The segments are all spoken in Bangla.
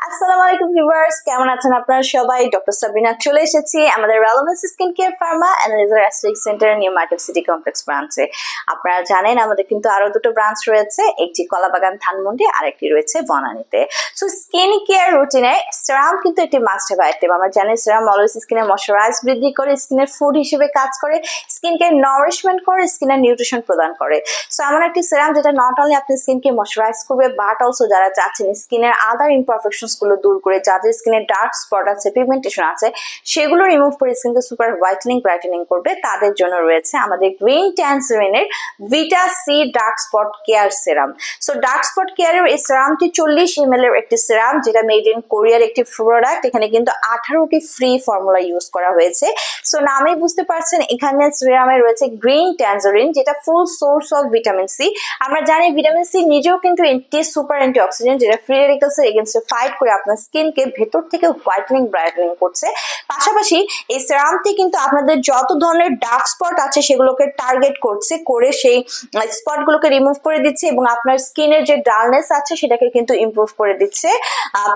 আসসালামু আলাইকুম ভিউয়ার্স, কেমন আছেন আপনারা সবাই? ডক্টর সাবিনা চলে এসেছি আমাদের relevance skin care pharma and laser aesthetic centre new market city complex ব্রাঞ্চে। আপনারা জানেন আমাদের কিন্তু আরো দুটো ব্রাঞ্চ রয়েছে, একটি কলাবাগান ধানমন্ডি আর একটি রয়েছে বনানীতে। সো স্কিন কেয়ার রুটিনে সেরাম কিন্তু একটি মাস্ট হ্যাভ আইটেম। আমরা জানি সেরাম অলওয়েজ স্কিনের ময়শ্চারাইজ বৃদ্ধি করে, স্কিনের ফুড হিসেবে কাজ করে, স্কিনকে নারিশমেন্ট করে, স্কিনের নিউট্রিশন প্রদান করে। সো এমন একটি সেরাম যেটা নট অনলি আপনার স্কিনকে ময়শ্চারাইজ করবে বাট অলসো যারা চাচ্ছেন স্কিনের আদার ইমপারফেকশনস গুলো দূর করে, যাদের স্কিনে ডার্ক স্পট আছে, পিগমেন্টেশন আছে, সেগুলো রিমুভ করে স্কিনকে সুপার হোয়াইটেনিং ব্রাইটেনিং করবে, তাদের জন্য রয়েছে আমাদের গ্রিন ট্যানজারিনের ভিটা সি ডার্ক স্পট কেয়ার সেরাম। সো ডার্ক স্পট কেয়ারের এই সেরামটি 40 ml এর একটি সেরাম, যেটা মেড ইন কোরিয়ার একটি প্রোডাক্ট। এখানে কিন্তু 18টি ফ্রি ফর্মুলা ইউজ করা হয়েছে। সো নামে বুঝতে পারছেন এখানে সেরামে রয়েছে গ্রিন ট্যানজারিন, যেটা ফুল সোর্স অফ ভিটামিন সি। আমরা জানি ভিটামিন সি নিজেও কিন্তু সুপার অ্যান্টিঅক্সিডেন্ট, যেটা ফ্রি রেডিক্যালস এর এগেইনস্টে ফাইট করে আপনার স্কিনকে ভেতর থেকে হোয়াইটেনিং ব্রাইটেনিং করছে। পাশাপাশি এই সেরামটি কিন্তু আপনাদের যত ধরনের ডার্ক স্পট আছে সেগুলোকে টার্গেট করছে, করে সেই স্পটগুলোকে রিমুভ করে দিচ্ছে এবং আপনার স্কিনের যে ডালনেস আছে সেটাকে কিন্তু ইমপ্রুভ করে দিচ্ছে।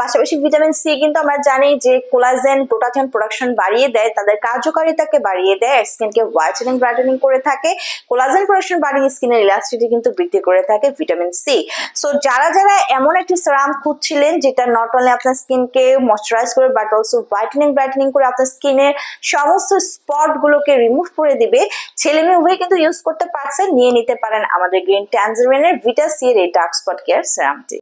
পাশাপাশি ভিটামিন সি কিন্তু আমরা জানি যে কোলাজেন গ্লুটাথিয়ন প্রোডাকশন বাড়িয়ে দেয়, তাদের কার্যকারিতাকে বাড়িয়ে দেয়, স্কিনকে হোয়াইটেনিং ব্রাইটেনিং করে থাকে। কোলাজেন প্রোডাকশন বাড়িয়ে স্কিনের ইলাস্টিসিটি কিন্তু বৃদ্ধি করে থাকে ভিটামিন সি। সো যারা এমন একটি সেরাম খুঁজছিলেন যেটা নট অনলি আপনার স্কিনকে ময়শ্চারাইজ করে বাট অলসো হোয়াইটেনিং ব্রাইটেনিং করে আপনার স্কিনের সমস্ত স্পট গুলোকে রিমুভ করে দিবে, ছেলে মেয়ে উভয় কিন্তু ইউজ করতে পারছেন, নিয়ে নিতে পারেন আমাদের গ্রিন ট্যানজারিনের ভিটা সি এর এই ডার্ক স্পট কেয়ার সেরামটি।